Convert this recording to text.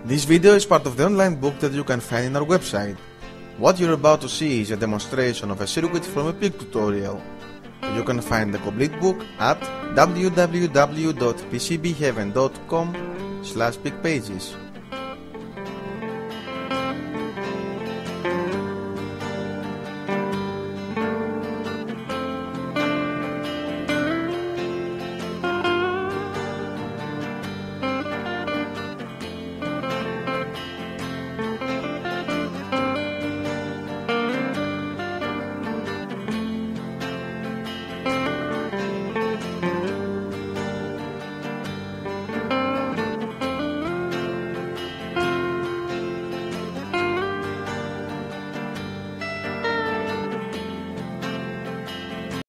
This video is part of the online book that you can find in our website. What you're about to see is a demonstration of a circuit from a PIC tutorial. You can find the complete book at www.pcbheaven.com/PIC pages.